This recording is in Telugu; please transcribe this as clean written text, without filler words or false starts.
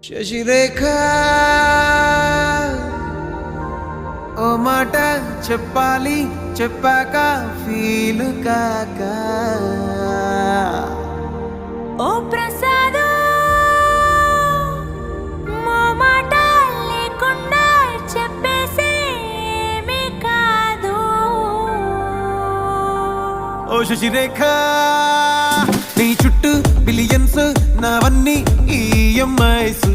శశిరేఖ ఓ మాట చెప్పాలి చెప్పాక ఫీలు కాక ఓ ప్రసాద్ మా మాట లేకుండా చెప్పేసేమీ కాదు. ఓ శశిరేఖ నీ చుట్టూ బిలియన్స్ నావన్నీ ఈఎంఐస్